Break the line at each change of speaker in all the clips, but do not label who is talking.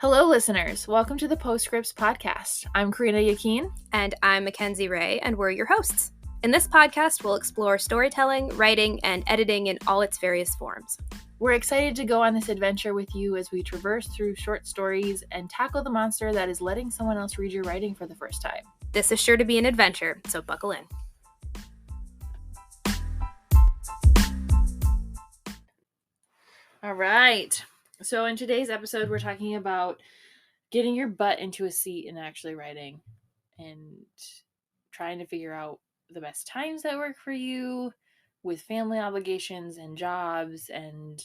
Hello, listeners. Welcome to the Postscripts podcast. I'm Karina Yakin.
And I'm Mackenzie Ray, and we're your hosts. In this podcast, we'll explore storytelling, writing, and editing in all its various forms.
We're excited to go on this adventure with you as we traverse through short stories and tackle the monster that is letting someone else read your writing for the first time.
This is sure to be an adventure, so buckle in.
All right. So in today's episode, we're talking about getting your butt into a seat and actually writing and trying to figure out the best times that work for you with family obligations and jobs and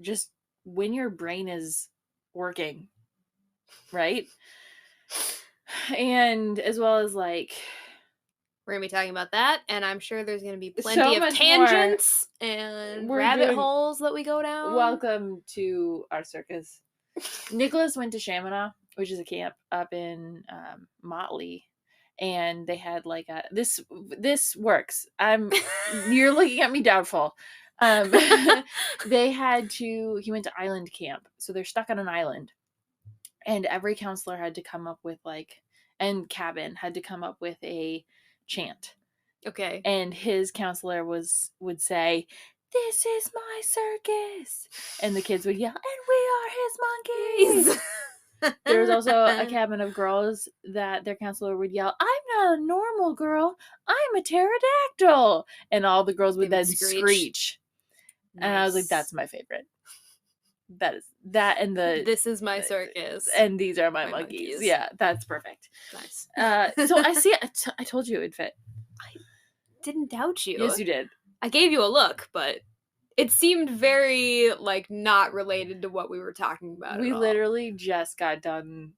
just when your brain is working, right? And as well as
we're going to be talking about that, and I'm sure there's going to be plenty of tangents and rabbit holes that we go down.
Welcome to our circus. Nicholas went to Chaminade, which is a camp up in Motley, and they had this works. You're looking at me doubtful. He went to island camp, so they're stuck on an island, and every counselor had to come up with and cabin had to come up with a chant.
Okay.
And his counselor would say, "This is my circus," and the kids would yell, "And we are his monkeys." There was also a cabin of girls that their counselor would yell, "I'm not a normal girl, I'm a pterodactyl," and all the girls would then screech. Nice. And I was like, "That's my favorite. That and the
this is my circus,
and these are my monkeys." Yeah, that's perfect.
Nice.
So I see. I told you it would fit.
I didn't doubt you.
Yes, you did.
I gave you a look, but it seemed very not related to what we were talking about.
We literally just got done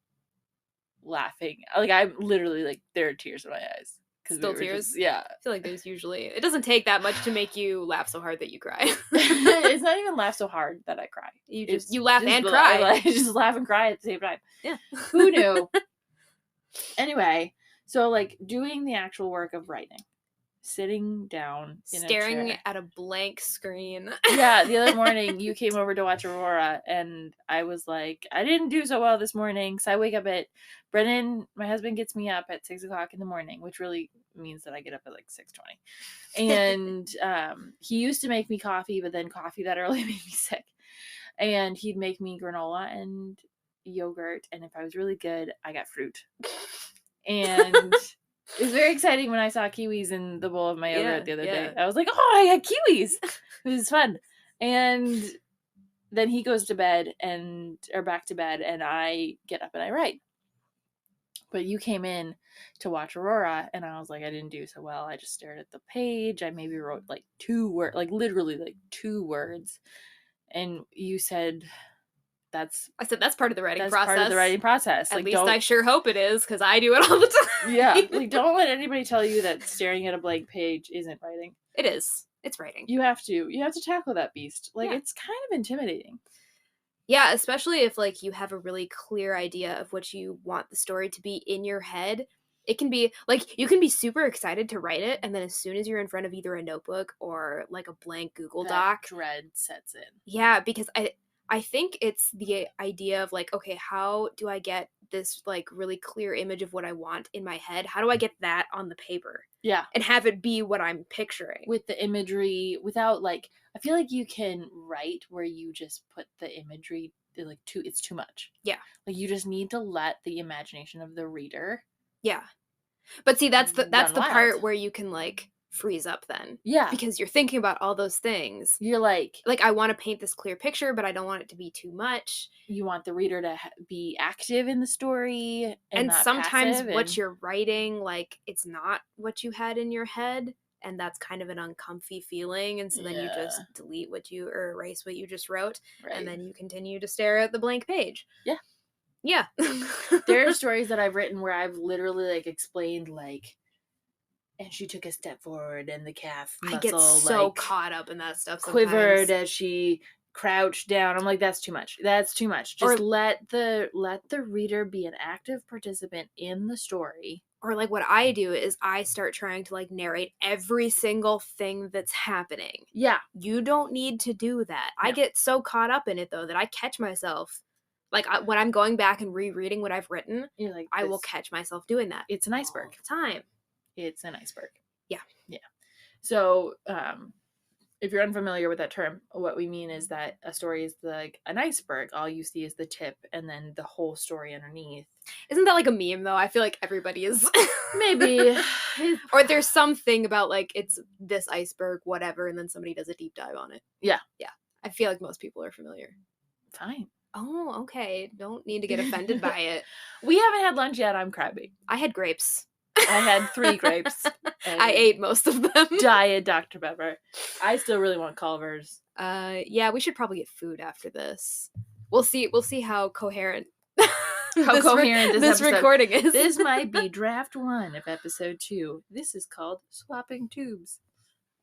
laughing. I'm literally there are tears in my eyes.
Still tears?
Yeah.
I feel like there's usually... It doesn't take that much to make you laugh so hard that you cry.
It's not even laugh so hard that I cry.
You laugh and cry.
I just laugh and cry at the same time.
Yeah.
Who knew? Anyway, so doing the actual work of writing. Sitting down in
staring at a blank screen.
Yeah, the other morning you came over to watch Aurora, and I was like, I didn't do so well this morning, so I wake up at Brennan, my husband, gets me up at 6:00 in the morning, which really means that I get up at 6:20. And he used to make me coffee, but then coffee that early made me sick. And he'd make me granola and yogurt, and if I was really good, I got fruit. And it was very exciting when I saw kiwis in the bowl of my yogurt the other day. I was like, "Oh, I got kiwis!" It was fun. And then he goes to bed back to bed, and I get up and I write. But you came in to watch Aurora, and I was like, I didn't do so well. I just stared at the page. I maybe wrote 2 words, literally 2 words. And you said, I said that's part of the writing process. That's part of the writing process.
At least I sure hope it is, because I do it all the time.
Yeah. Don't let anybody tell you that staring at a blank page isn't writing.
It is. It's writing.
You have to tackle that beast. It's kind of intimidating.
Yeah, especially if you have a really clear idea of what you want the story to be in your head. It can be you can be super excited to write it, and then as soon as you're in front of either a notebook or a blank Google Doc,
dread sets in.
Yeah, because I think it's the idea of okay, how do I get this really clear image of what I want in my head? How do I get that on the paper?
Yeah.
And have it be what I'm picturing.
With the imagery, without I feel like you can write where you just put the imagery it's too much.
Yeah.
You just need to let the imagination of the reader.
Yeah. But see, that's the part where you can freeze up then.
Yeah.
Because you're thinking about all those things.
You're
I want to paint this clear picture, but I don't want it to be too much.
You want the reader to be active in the story. And
sometimes what you're writing, it's not what you had in your head. And that's kind of an uncomfy feeling. And so then you just delete or erase what you just wrote. Right. And then you continue to stare at the blank page.
Yeah.
Yeah.
There are stories that I've written where I've literally explained and she took a step forward and the calf muscle,
I get so caught up in that stuff sometimes.
Quivered as she crouched down. I'm like, that's too much. That's too much. Just let the reader be an active participant in the story.
Or what I do is I start trying to narrate every single thing that's happening.
Yeah.
You don't need to do that. No. I get so caught up in it though that I catch myself Like, when I'm going back and rereading what I've written,
You're like,
I will catch myself doing that.
It's an iceberg.
All the time.
It's an iceberg.
Yeah.
Yeah. So, if you're unfamiliar with that term, what we mean is that a story is like an iceberg. All you see is the tip and then the whole story underneath.
Isn't that like a meme, though? I feel like everybody is.
Maybe.
Or there's something about, like, it's this iceberg, whatever, and then somebody does a deep dive on it.
Yeah.
Yeah. I feel like most people are familiar.
Fine.
Oh, okay. Don't need to get offended by it.
We haven't had lunch yet. I'm crabby.
I had grapes.
I had 3 grapes.
I ate most of them.
Diet Dr. Pepper. I still really want Culver's.
Yeah, we should probably get food after this. We'll see how coherent this recording is.
This might be draft 1 of episode 2. This is called Swapping Tubes.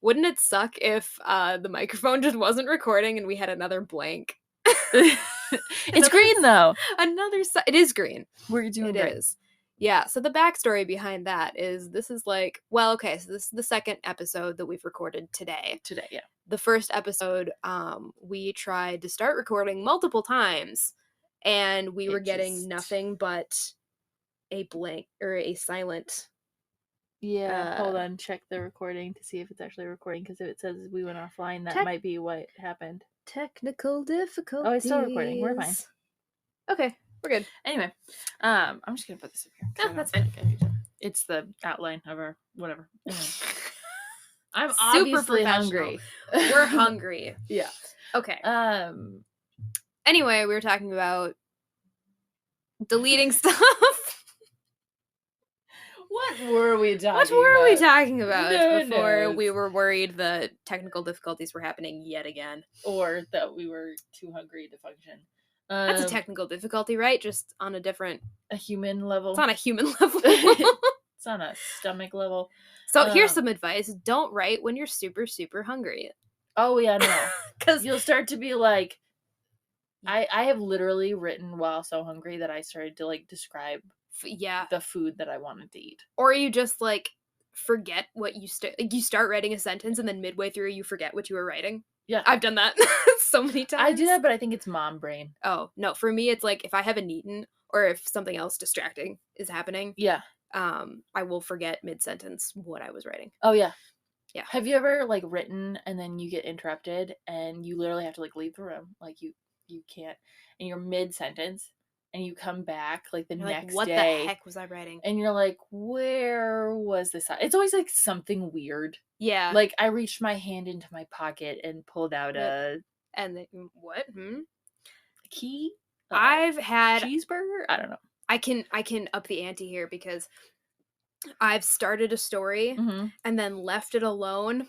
Wouldn't it suck if the microphone just wasn't recording and we had another blank?
It's green though.
It is green.
We're doing
it.
Great.
Is. Yeah, so the backstory behind that is this is the second episode that we've recorded today.
Yeah.
The first episode, we tried to start recording multiple times, and we were getting nothing but a blank or a silent.
Yeah, hold on, check the recording to see if it's actually recording, because if it says we went offline, that might be what happened.
Technical difficulties.
Oh, it's still recording. We're fine.
Okay. We're good.
Anyway, I'm just gonna put this up here.
No, that's fine.
It's the outline of our whatever. Anyway. I'm
Super
obviously hungry.
We're hungry.
Yeah.
Okay. Anyway, we were talking about deleting stuff.
What were we talking
about before we were worried that technical difficulties were happening yet again?
Or that we were too hungry to function.
That's a technical difficulty, right? Just on
a human level.
It's on a human level.
It's on a stomach level.
So here's some advice. Don't write when you're super, super hungry.
Oh, yeah, no. Because you'll start to be like, I have literally written while so hungry that I started to, like, describe the food that I wanted to eat.
Or you just, like, forget what you start writing a sentence and then midway through you forget what you were writing.
Yeah.
I've done that so many times.
I do that, but I think it's mom brain.
Oh, no. For me, it's like if I haven't eaten or if something else distracting is happening.
Yeah.
I will forget mid-sentence what I was writing.
Oh, yeah.
Yeah.
Have you ever, like, written and then you get interrupted and you literally have to, like, leave the room? Like, you can't. And you're mid-sentence and you come back, like, the next
what
day.
What the heck was I writing?
And you're like, where was this at? It's always, like, something weird.
Yeah.
Like, I reached my hand into my pocket and pulled out
And then, what?
A key?
I've had...
cheeseburger? I don't know.
I can up the ante here because I've started a story and then left it alone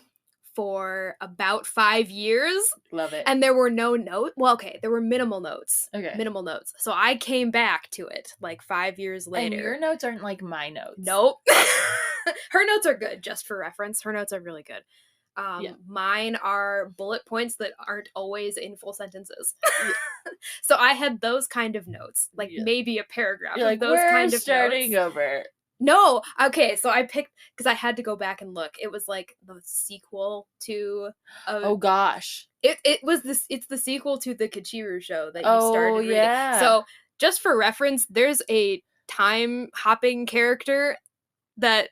for about 5 years.
Love it.
And there were no notes. Well, okay, there were minimal notes.
Okay.
Minimal notes. So I came back to it like 5 years later.
And your notes aren't like my notes.
Nope. Her notes are good, just for reference. Her notes are really good. Mine are bullet points that aren't always in full sentences. So I had those kind of notes, like maybe a paragraph.
You're like,
those kind of
starting
notes.
over.
No, okay. So I picked because I had to go back and look. It was like the sequel to.
Oh gosh!
It was this. It's the sequel to the Kachiru show that you started reading.
Yeah.
So just for reference, there's a time hopping character that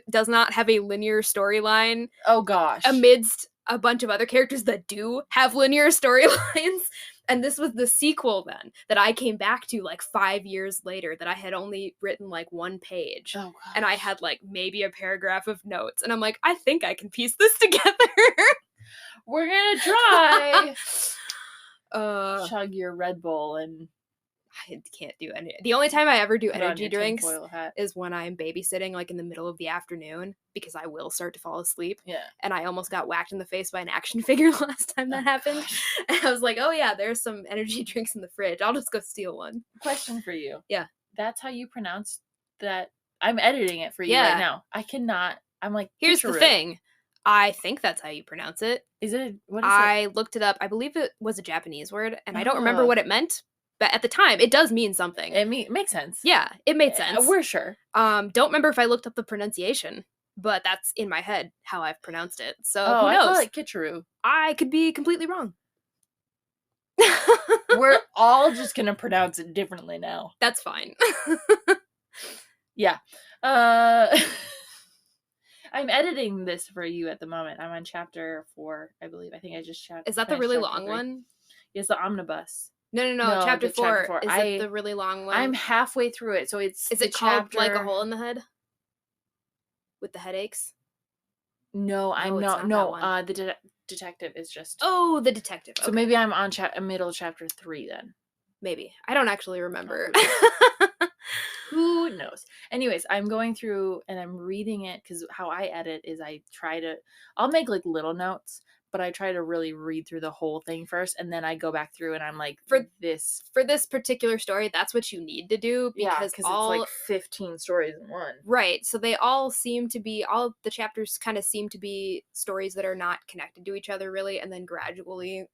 does not have a linear storyline.
Oh gosh!
Amidst a bunch of other characters that do have linear storylines. And this was the sequel then that I came back to like 5 years later that I had only written like 1 page.
Oh, gosh.
And I had like maybe a paragraph of notes. And I'm like, I think I can piece this together.
We're gonna try. Chug your Red Bull and...
I can't do any. The only time I ever do energy drinks is when I'm babysitting, like in the middle of the afternoon, because I will start to fall asleep.
Yeah.
And I almost got whacked in the face by an action figure last time that happened.
Gosh.
And I was like, oh yeah, there's some energy drinks in the fridge. I'll just go steal one.
Question for you.
Yeah.
That's how you pronounce that? I'm editing it for you right now. I cannot. I'm like,
here's the thing. I think that's how you pronounce it.
Is it? What is
I looked it up. I believe it was a Japanese word, and I don't remember what it meant. But at the time, it does mean something.
It makes sense.
Yeah, it made sense.
We're sure.
Don't remember if I looked up the pronunciation, but that's in my head how I've pronounced it. So who knows?
I call it Kitcheru.
I could be completely wrong.
We're all just gonna pronounce it differently now.
That's fine.
Yeah. I'm editing this for you at the moment. I'm on chapter 4, I believe. I think I just
Is that the really long one?
It's the omnibus.
No. Chapter
the
4. Is it the really long one?
I'm halfway through it, so it's.
Is it called Like a Hole in the Head? With the headaches?
No, I'm not. No, the detective is just.
Oh, the detective. Okay.
So maybe I'm on middle of chapter 3 then.
Maybe. I don't actually remember.
Who knows? Anyways, I'm going through and I'm reading it because how I edit is I'll make like little notes, but I try to really read through the whole thing first, and then I go back through and I'm like, for this
particular story, that's what you need to do, because
it's like 15 stories in one.
Right. So they all the chapters kind of seem to be stories that are not connected to each other really, and then gradually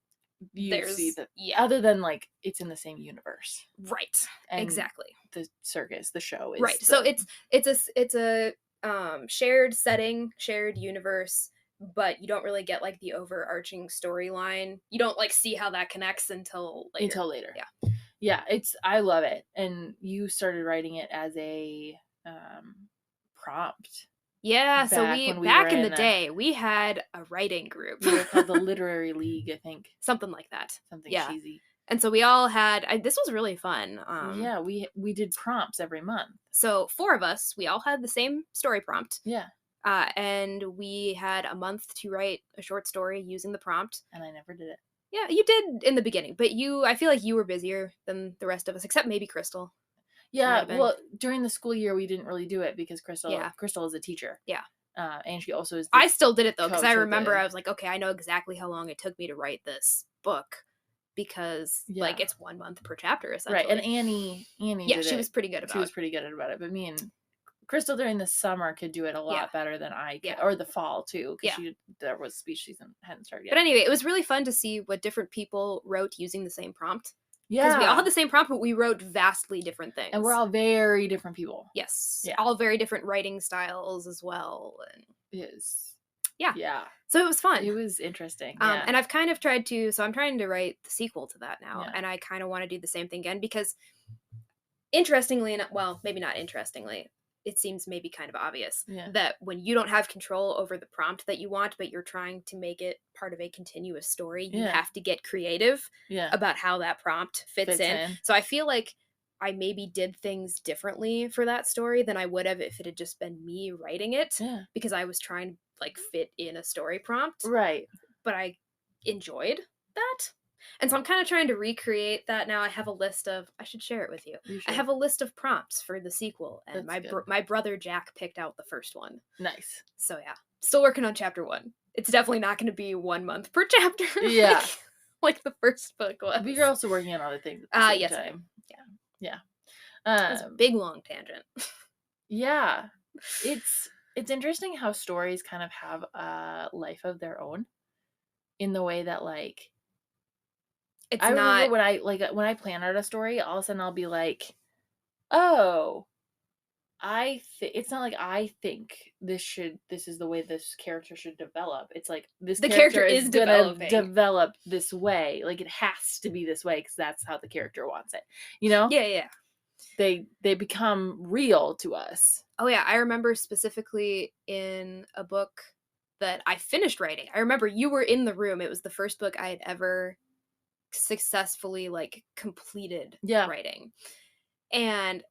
see that. Yeah. Other than like it's in the same universe.
Right. And exactly.
The circus, the show is
right. So it's a shared setting, shared universe, but you don't really get like the overarching storyline. You don't like see how that connects until later. Yeah. I love it. And you started writing it as a prompt. Yeah, so back in the day, we had a writing group.
We were called the Literary League, I think.
Something like that.
Something cheesy.
And so we all had, this was really fun.
Yeah, we did prompts every month.
So 4 of us, we all had the same story prompt.
Yeah.
And we had a month to write a short story using the prompt.
And I never did it.
Yeah, you did in the beginning, but I feel like you were busier than the rest of us, except maybe Crystal.
Yeah, well, during the school year, we didn't really do it because Crystal is a teacher.
Yeah.
And she also is.
I still did it, though, because I remember I was like, okay, I know exactly how long it took me to write this book, because, like, it's 1 month per chapter, essentially.
Right, and Annie did
she was pretty good about it.
She was pretty good about it, but me and Crystal during the summer could do it a lot better than I could, or the fall, too, because there was speech season hadn't started yet.
But anyway, it was really fun to see what different people wrote using the same prompt.
Yeah.
Because we all had the same prompt, but we wrote vastly different things.
And we're all very different people.
Yes. Yeah. All very different writing styles as well. And Yeah.
Yeah.
So it was fun.
It was interesting.
And I've kind of tried to, so I'm trying to write the sequel to that now. Yeah. And I kind of want to do the same thing again, because interestingly, well, maybe not interestingly, it seems maybe kind of obvious that when you don't have control over the prompt that you want, but you're trying to make it part of a continuous story, you have to get creative about how that prompt fits in. So I feel like I maybe did things differently for that story than I would have if it had just been me writing it, because I was trying to like fit in a story prompt.
Right.
But I enjoyed that. And so I'm kind of trying to recreate that now. I have a list of, I should share it with you. I have a list of prompts for the sequel, and my brother Jack picked out the first one.
Nice.
So yeah, still working on chapter 1. It's definitely not going to be 1 month per chapter.
Yeah.
like the first book was.
But you're also working on other things at the same time. Yeah.
That's a big long tangent.
Yeah. It's interesting how stories kind of have a life of their own, in the way that like remember when I plan out a story, all of a sudden I'll be like, oh, it's not like I think this is the way this character should develop. It's like the character is gonna develop this way. Like it has to be this way because that's how the character wants it. You know?
Yeah.
They become real to us.
Oh yeah, I remember specifically in a book that I finished writing. I remember you were in the room. It was the first book I had ever successfully like completed writing. And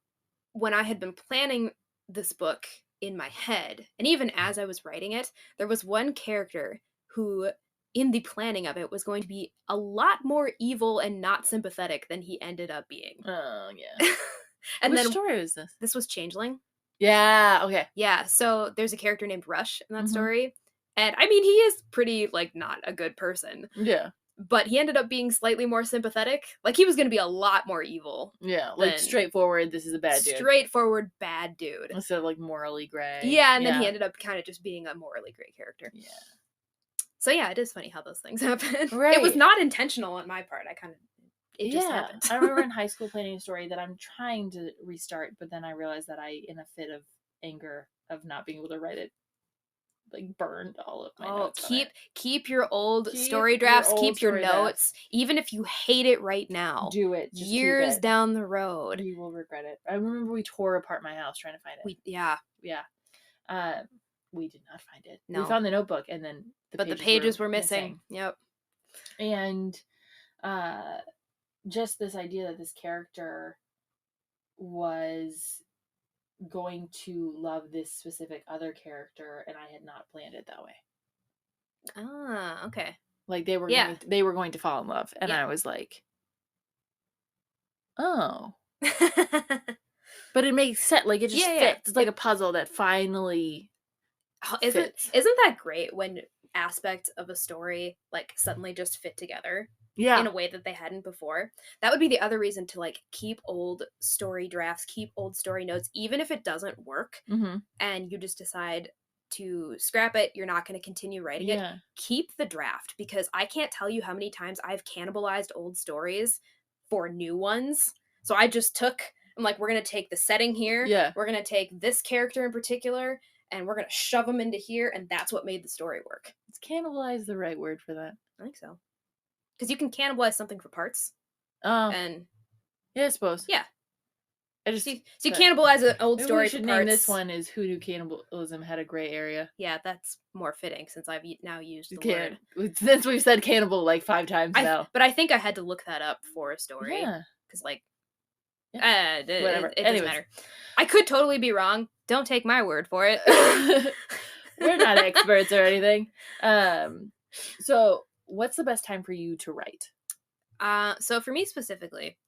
when I had been planning this book in my head, and even as I was writing it, there was one character who in the planning of it was going to be a lot more evil and not sympathetic than he ended up being.
Oh yeah.
And
Which story was this?
This was Changeling.
Yeah, okay.
Yeah, so there's a character named Rush in that story. And I mean, he is pretty like not a good person.
Yeah.
But he ended up being slightly more sympathetic. Like, he was going to be a lot more evil.
Yeah, like straightforward, this is a bad dude.
Straightforward bad dude.
Instead of, like, morally gray.
Yeah, and then he ended up kind of just being a morally gray character.
Yeah.
So, yeah, it is funny how those things happen.
Right.
It was not intentional on my part. It just happened.
I remember in high school planning a story that I'm trying to restart, but then I realized that in a fit of anger of not being able to write it like burned all of my
Oh,
notes on it.
keep your old
Keep
story
your
drafts,
old
keep your
story
notes,
drafts.
even if you hate it right now.
Do it. Just keep
Years
it.
down the road.
You will regret it. I remember we tore apart my house trying to find it.
Yeah.
We did not find it.
No.
We found the notebook, and then
the pages were missing. Yep.
And just this idea that this character was going to love this specific other character, and I had not planned it that way.
Ah, okay.
Like they were going to fall in love, and I was like, oh. But it makes sense. Like it just fits. It's like a puzzle that finally fits.
Isn't that great when aspects of a story like suddenly just fit together?
Yeah.
In a way that they hadn't before. That would be the other reason to like keep old story drafts, keep old story notes, even if it doesn't work, and you just decide to scrap it, you're not going to continue writing it. Keep the draft, because I can't tell you how many times I've cannibalized old stories for new ones. So I just I'm like, we're going to take the setting here.
Yeah.
We're going to take this character in particular, and we're going to shove them into here, and that's what made the story work.
Is cannibalize the right word for that?
I think so. Because you can cannibalize something for parts. And
yeah, I suppose.
Yeah. So you cannibalize an old story
we should
for parts.
Name this one is Hoodoo Cannibalism Had a Gray Area.
Yeah, that's more fitting since I've now used the word.
Since we've said cannibal like 5 times now.
But I think I had to look that up for a story.
Yeah.
Because like,
whatever.
It doesn't matter. I could totally be wrong. Don't take my word for it.
We're not experts or anything. So what's the best time for you to write?
So for me specifically,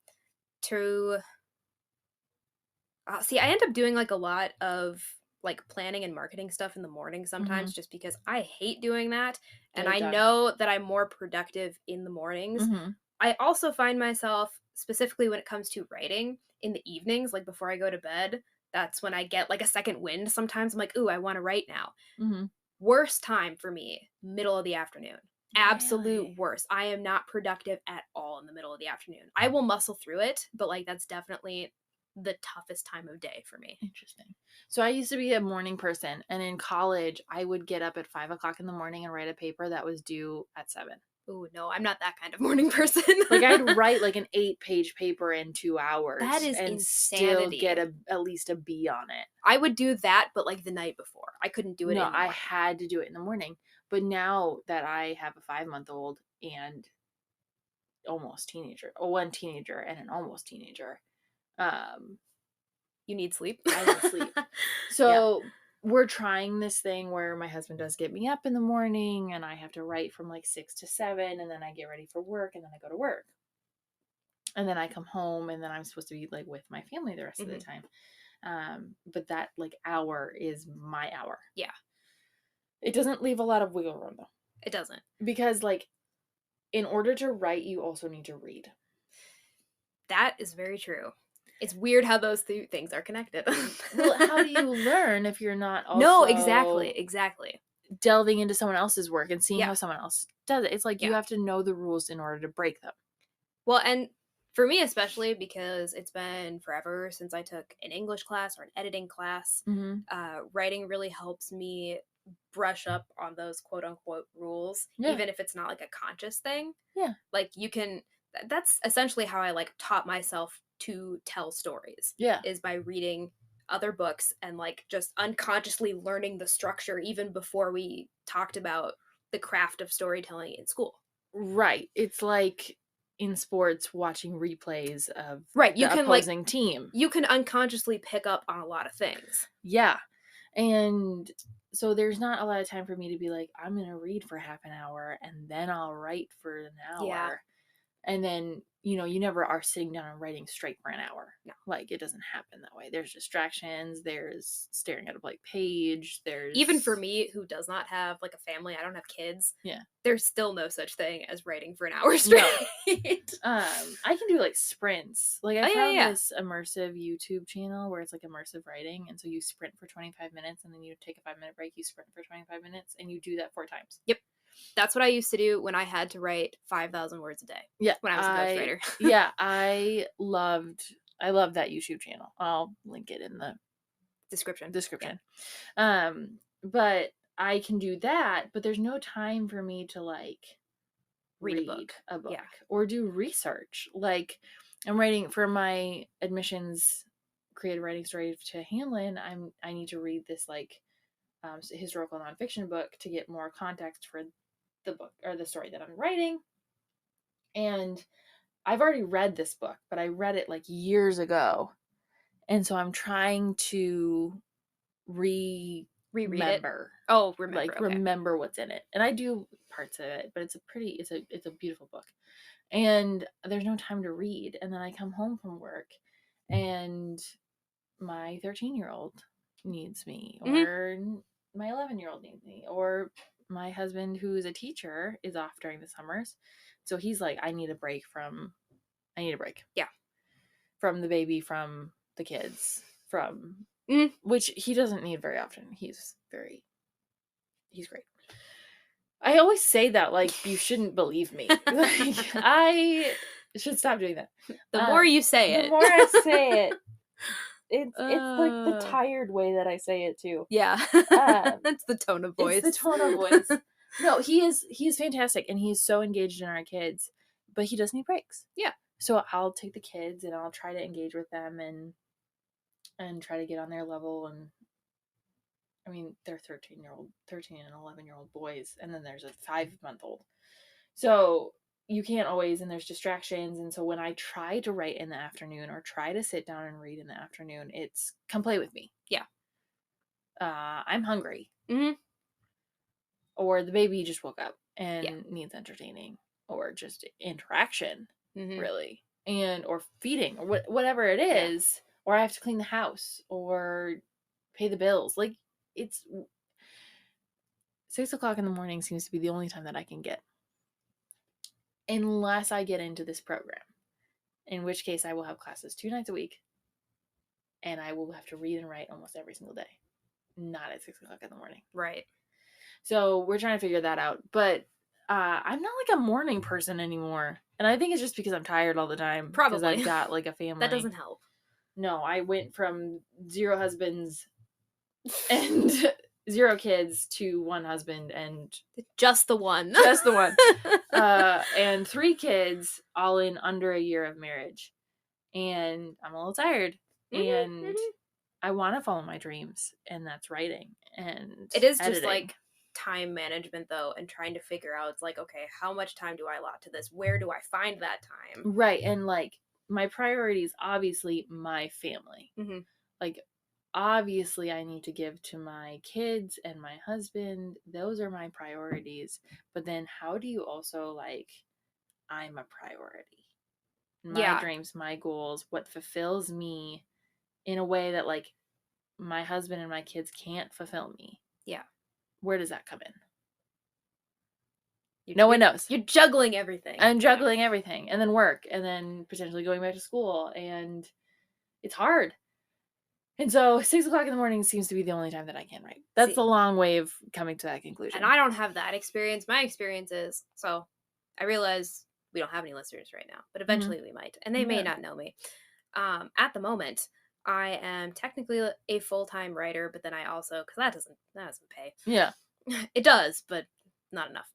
I end up doing like a lot of like planning and marketing stuff in the morning sometimes, just because I hate doing that, and I know that I'm more productive in the mornings. I also find myself, specifically when it comes to writing, in the evenings, like before I go to bed. That's when I get like a second wind. Sometimes I'm like, ooh, I want to write now. Worst time for me, middle of the afternoon. Absolute worst. I am not productive at all in the middle of the afternoon. I will muscle through it, but like that's definitely the toughest time of day for me.
Interesting. So I used to be a morning person, and in college I would get up at 5 o'clock in the morning and write a paper that was due at 7.
Oh no, I'm not that kind of morning person.
Like I'd write like an 8-page paper in 2 hours.
That is
and
insanity.
Still get at least a B on it.
I would do that, but like the night before. I couldn't do it.
No, I had to do it in the morning. But now that I have a 5-month-old and almost teenager, one teenager and an almost teenager,
you need sleep.
I need sleep. So we're trying this thing where my husband does get me up in the morning, and I have to write from like 6 to 7, and then I get ready for work, and then I go to work, and then I come home, and then I'm supposed to be like with my family the rest of the time. But that like hour is my hour.
Yeah.
It doesn't leave a lot of wiggle room though.
It doesn't.
Because like in order to write, you also need to read.
That is very true. It's weird how those two things are connected.
Well, how do you learn if you're not also
No, exactly.
delving into someone else's work and seeing how someone else does it? It's like you have to know the rules in order to break them.
Well, and for me especially, because it's been forever since I took an English class or an editing class, writing really helps me brush up on those quote-unquote rules, even if it's not like a conscious thing. Like you can, that's essentially how I like taught myself to tell stories, is by reading other books and like just unconsciously learning the structure even before we talked about the craft of storytelling in school.
Right. It's like in sports watching replays of
the
opposing team.
You can unconsciously pick up on a lot of things. Yeah.
And so there's not a lot of time for me to be like, I'm going to read for half an hour and then I'll write for an hour.
Yeah.
And then, you know, you never are sitting down and writing straight for an hour.
No.
Like, it doesn't happen that way. There's distractions. There's staring at a blank page. There's...
Even for me, who does not have, like, a family, I don't have kids.
Yeah.
There's still no such thing as writing for an hour straight.
No. I can do, like, sprints. Like, I found this immersive YouTube channel where it's, like, immersive writing. And so you sprint for 25 minutes, and then you take a 5-minute break. You sprint for 25 minutes, and you do that 4 times.
Yep. That's what I used to do when I had to write 5,000 words a day.
Yeah.
When I was a ghostwriter.
Yeah. I loved that YouTube channel. I'll link it in the
description.
But I can do that, but there's no time for me to like
Read
a book
Yeah.
or do research. Like I'm writing for my admissions creative writing story to Hanlon. I need to read this like historical nonfiction book to get more context for the book or the story that I'm writing. And I've already read this book, but I read it like years ago. And so I'm trying to
Reread it.
remember.
Oh, remember.
Like
okay.
remember what's in it. And I do parts of it, but it's a beautiful book. And there's no time to read. And then I come home from work and my 13-year-old needs me, or my 11-year-old needs me, or my husband, who is a teacher, is off during the summers. So he's like, I need a break.
Yeah.
From the baby, from the kids, from which he doesn't need very often. He's great. I always say that like you shouldn't believe me. Like I should stop doing that.
The more you say it.
The more I say it. It's like the tired way that I say it too.
Yeah. That's the tone of voice.
It's the tone of voice. No, he's fantastic and he's so engaged in our kids, but he does need breaks.
Yeah.
So I'll take the kids and I'll try to engage with them and try to get on their level. And I mean, they're 13 and 11-year-old boys, and then there's a 5-month-old. So you can't always, and there's distractions. And so when I try to write in the afternoon or try to sit down and read in the afternoon, it's come play with me.
Yeah.
I'm hungry.
Mm-hmm.
Or the baby just woke up and needs entertaining, or just interaction, really, and or feeding, or whatever it is, or I have to clean the house or pay the bills. Like it's 6 o'clock in the morning seems to be the only time that I can get, unless I get into this program, in which case I will have classes 2 nights a week, and I will have to read and write almost every single day, not at 6 o'clock in the morning.
Right.
So we're trying to figure that out. But I'm not like a morning person anymore. And I think it's just because I'm tired all the time.
Probably.
Because I've got like a family.
That doesn't help.
No, I went from 0 husbands and 0 kids to 1 husband and...
Just the one.
Just the one. And 3 kids, all in under a year of marriage. And I'm a little tired. And I want to follow my dreams. And that's writing. And
it is
editing.
Just like... time management though, and trying to figure out, it's like, okay, how much time do I allot to this? Where do I find that time?
Right. And like my priority is obviously my family. Like obviously I need to give to my kids and my husband. Those are my priorities. But then how do you also like, I'm a priority, my dreams, my goals, what fulfills me in a way that like my husband and my kids can't fulfill me. Where does that come in? No one knows.
You're juggling everything.
I'm juggling everything. And then work. And then potentially going back to school. And it's hard. And so 6 o'clock in the morning seems to be the only time that I can write. That's a long way of coming to that conclusion.
And I don't have that experience. My experience is, so I realize we don't have any listeners right now, but eventually we might. And they may not know me. At the moment, I am technically a full-time writer, but then I also, because that doesn't pay.
Yeah.
It does, but not enough.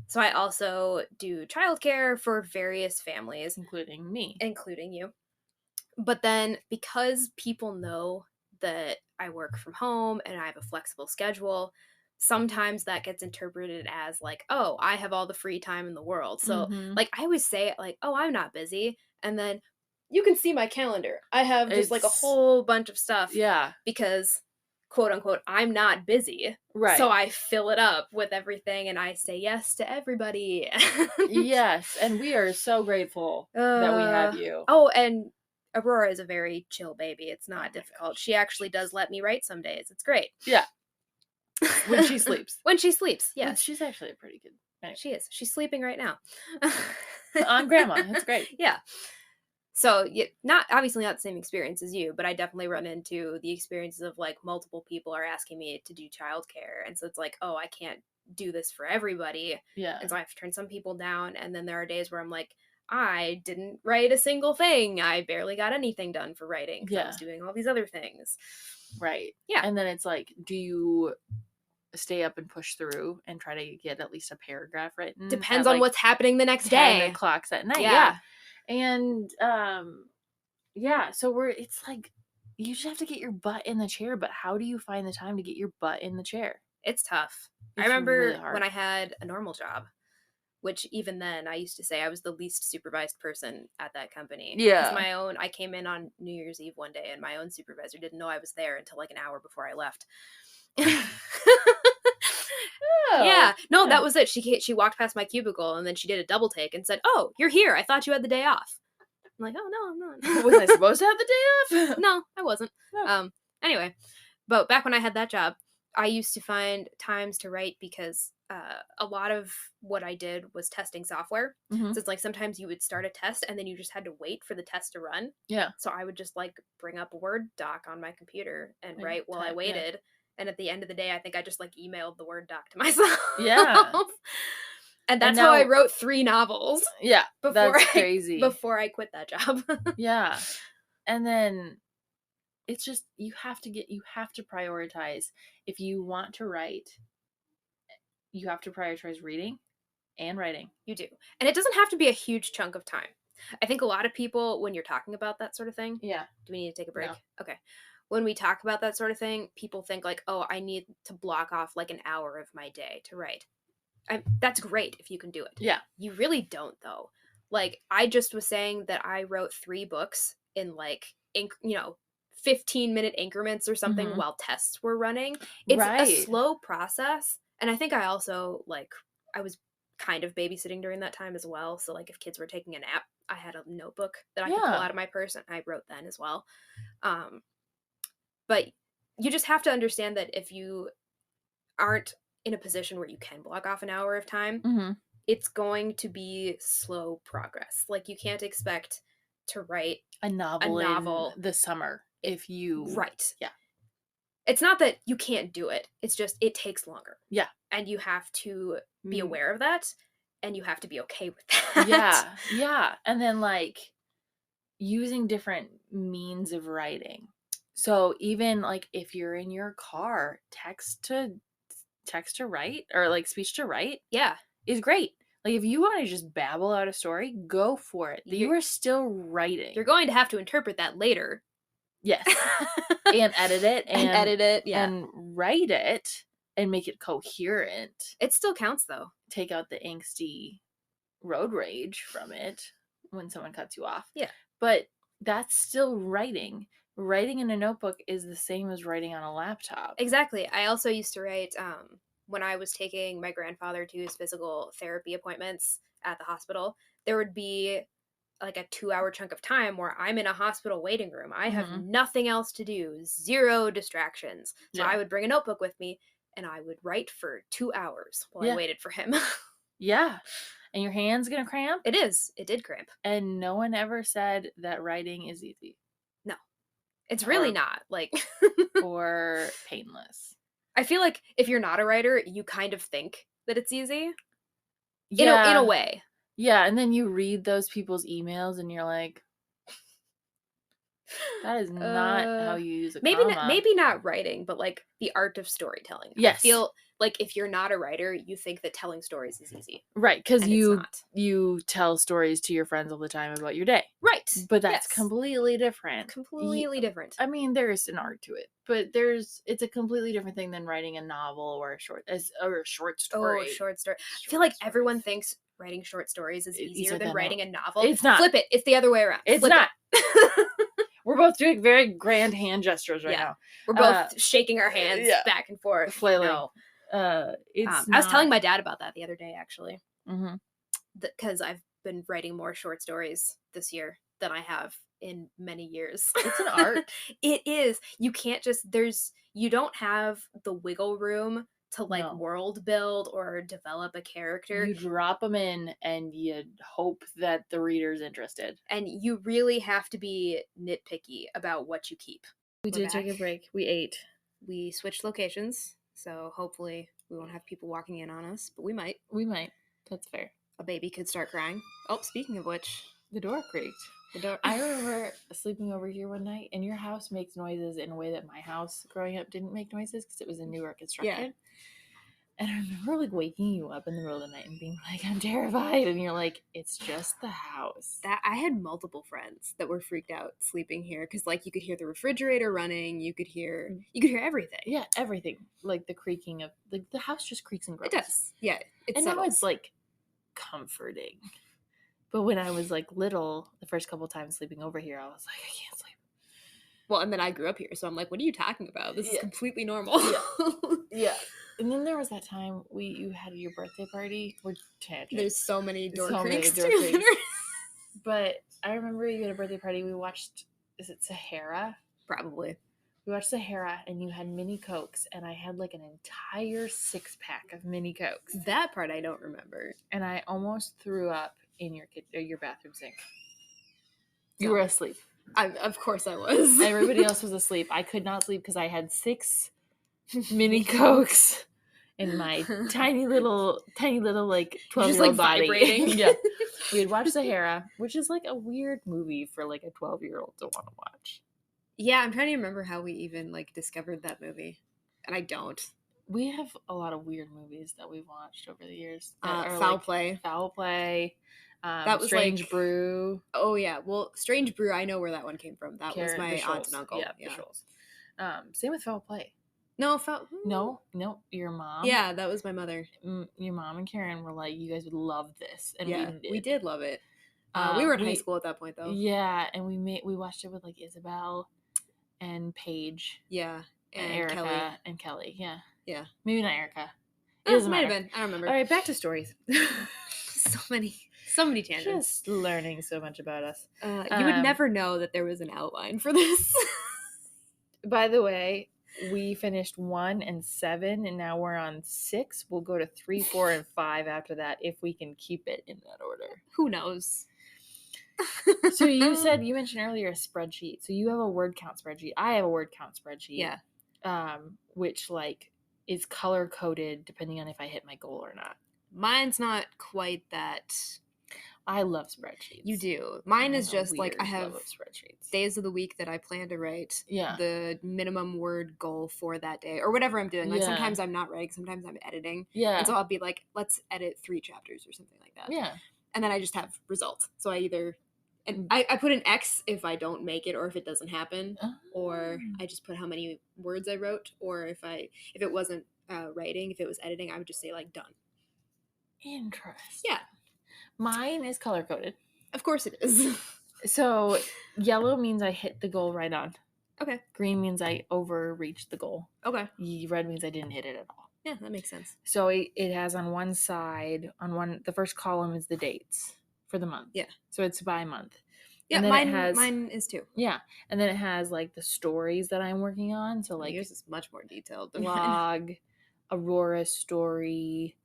So I also do childcare for various families.
Including me.
Including you. But then because people know that I work from home and I have a flexible schedule, sometimes that gets interpreted as like, oh, I have all the free time in the world. So like I always say it like, oh, I'm not busy. And then you can see my calendar. I have just like a whole bunch of stuff.
Yeah.
Because, quote unquote, I'm not busy.
Right.
So I fill it up with everything and I say yes to everybody.
Yes. And we are so grateful that we have you.
Oh, and Aurora is a very chill baby. It's not difficult. She actually does let me write some days. It's great.
Yeah. When she sleeps.
When she sleeps, yes.
Well, she's actually pretty good. Anyway.
She is. She's sleeping right now.
On grandma. That's great.
Yeah. So, obviously not the same experience as you, but I definitely run into the experiences of, like, multiple people are asking me to do childcare. And so it's like, oh, I can't do this for everybody.
Yeah.
And so I have to turn some people down. And then there are days where I'm like, I didn't write a single thing. I barely got anything done for writing because I was doing all these other things.
Right.
Yeah.
And then it's like, do you stay up and push through and try to get at least a paragraph written.
Depends
at,
on what's happening the next
10
day.
o'clock that night.
Yeah.
And so it's like you just have to get your butt in the chair, but how do you find the time to get your butt in the chair?
It's tough. I
It's
remember
really hard.
when I had a normal job, which even then I used to say I was the least supervised person at that company.
Yeah.
Because I came in on New Year's Eve one day and my own supervisor didn't know I was there until like an hour before I left. Yeah. No, that was it. She walked past my cubicle and then she did a double take and said, "Oh, you're here. I thought you had the day off." I'm like, "Oh, no, I'm not."
Was I supposed to have the day off?
No, I wasn't.
No.
Anyway, but back when I had that job, I used to find times to write because a lot of what I did was testing software.
Mhm.
So it's like sometimes you would start a test and then you just had to wait for the test to run.
Yeah.
So I would just like bring up a Word doc on my computer and
Like,
write while I
type, yeah.
waited. And at the end of the day, I think I just like emailed the Word doc to myself.
Yeah.
And that's
And
how I
now-
wrote 3 novels
Yeah.
before
That's crazy.
before I quit that job.
Yeah. And then it's just you have to prioritize. If you want to write, you have to prioritize reading and writing.
You do. And it doesn't have to be a huge chunk of time. I think a lot of people, when you're talking about that sort of thing,
Yeah.
do we need to take a break?
No.
Okay. When we talk about that sort of thing, people think like, oh, I need to block off like an hour of my day to write. That's great if you can do it.
Yeah.
You really don't, though. Like, I just was saying that I wrote 3 books in like, 15-minute increments or something
Mhm.
while tests were running. It's a
Right.
slow process. And I think I also, like, I was kind of babysitting during that time as well. So, like, if kids were taking a nap, I had a notebook that I could pull
Yeah.
out of my purse and I wrote then as well. But you just have to understand that if you aren't in a position where you can block off an hour of time,
Mhm.
it's going to be slow progress. Like, you can't expect to write
A novel
novel.
in the summer if you
right.
Yeah.
It's not that you can't do it. It's just it takes longer.
Yeah.
And you have to be
Mm.
aware of that and you have to be okay with that.
Yeah. Yeah. And then like using different means of writing. So even like if you're in your car, text to write or like speech to write
Yeah.
is great. Like if you want to just babble out a story, go for it. You are still writing.
You're going to have to interpret that later.
Yes. And edit it
and edit it, yeah.
and write it and make it coherent.
It still counts though.
Take out the angsty road rage from it when someone cuts you off.
Yeah.
But that's still writing. Writing in a notebook is the same as writing on a laptop.
Exactly. I also used to write when I was taking my grandfather to his physical therapy appointments at the hospital. There would be like a 2-hour chunk of time where I'm in a hospital waiting room. I have nothing else to do, 0 distractions. So I would bring a notebook with me and I would write for 2 hours while I waited for him.
Yeah. And your hand's going to cramp?
It is. It did cramp.
And no one ever said that writing is easy.
No. It's really not. Like
or painless.
I feel like if you're not a writer, you kind of think that it's easy.
Yeah.
In a way.
Yeah, and then you read those people's emails and you're like, that is not how you use a comma.
Maybe not writing, but like the art of storytelling.
Yes.
I feel like if you're not a writer, you think that telling stories is easy.
Right, because you tell stories to your friends all the time about your day.
Right.
But that's completely different.
Completely different.
I mean, there's an art to it, but it's a completely different thing than writing a novel or a short story.
Oh, a short story. I feel like everyone thinks writing short stories is easier than writing a novel.
It's not.
Flip it. It's the other way around.
It's not. We're both doing very grand hand gestures right now.
We're both shaking our hands back and forth.
Flailing.
No.
I
was telling my dad about that the other day, actually.
Mm-hmm.
Because I've been writing more short stories this year than I have in many years.
It's an art.
It is. You can't just, you don't have the wiggle room to like world build or develop a character.
You drop them in and you hope that the reader's interested.
And you really have to be nitpicky about what you keep.
We did take a break. We ate.
We switched locations, so hopefully we won't have people walking in on us, but we might.
We might. That's fair.
A baby could start crying. Oh, speaking of which,
the door creaked. I remember sleeping over here one night, and your house makes noises in a way that my house growing up didn't make noises because it was a newer construction. And I remember like waking you up in the middle of the night and being like, I'm terrified. And you're like, it's just the house.
That I had multiple friends that were freaked out sleeping here because like you could hear the refrigerator running, you could hear everything.
Yeah, everything. Like the creaking of the house just creaks and groans.
It does. Yeah.
And now it's like comforting. But when I was like little, the first couple times sleeping over here, I was like, I can't sleep.
Well, and then I grew up here, so I'm like, what are you talking about? This is completely normal.
Yeah. And then there was that time you had your birthday party. We're tangent.
There's so many door creaks.
But I remember you had a birthday party. We watched, is it Sahara?
Probably.
We watched Sahara, and you had mini Cokes, and I had like an entire 6-pack of mini Cokes.
That part I don't remember.
And I almost threw up in your bathroom sink. You were asleep.
Of course I was.
Everybody else was asleep. I could not sleep because I had 6 mini Cokes in my tiny little like 12-year-old body.
Vibrating.
Yeah. We had watched Sahara, which is like a weird movie for like a 12-year-old to want to watch.
Yeah, I'm trying to remember how we even like discovered that movie. And I don't.
We have a lot of weird movies that we've watched over the years.
Foul Play.
Foul Play.
That was
Strange Brew.
Oh yeah, well, Strange Brew. I know where that one came from. That was my aunt and uncle.
Yeah, the Shoals. Same with Foul Play.
No,
no. Your mom.
Yeah, that was my mother.
Your mom and Karen were like, "You guys would love this," and
we did love it. We were in high school at that point, though.
Yeah, and we watched it with like Isabel and Paige.
Yeah,
and Erica and Kelly. Yeah. Maybe not Erica.
It doesn't matter. Might have been. I don't remember.
All right, back to stories.
So many tangents.
Just learning so much about us.
You would never know that there was an outline for this.
By the way, we finished 1 and 7, and now we're on 6. We'll go to 3, 4, and 5 after that if we can keep it in that order.
Who knows?
So you mentioned earlier a spreadsheet. So you have a word count spreadsheet. I have a word count spreadsheet.
Yeah.
Which like is color coded depending on if I hit my goal or not.
Mine's not quite that.
I love spreadsheets.
You do. Mine is just like I have
spreadsheets.
Days of the week that I plan to write.
Yeah.
The minimum word goal for that day or whatever I'm doing. Like sometimes I'm not writing, sometimes I'm editing.
Yeah.
And so I'll be like, let's edit 3 chapters or something like that.
Yeah.
And then I just have results. So I either I put an X if I don't make it or if it doesn't happen, or I just put how many words I wrote, or if it wasn't writing, if it was editing, I would just say like done.
Interesting.
Yeah.
Mine is color coded.
Of course it is.
So yellow means I hit the goal right on.
Okay.
Green means I overreached the goal.
Okay.
Red means I didn't hit it at all.
Yeah, that makes sense.
So it has on one side, the first column is the dates for the month.
Yeah.
So it's by month.
Yeah, mine is too.
Yeah. And then it has like the stories that I'm working on. So like
yours is much more detailed.
Blog, Aurora's story,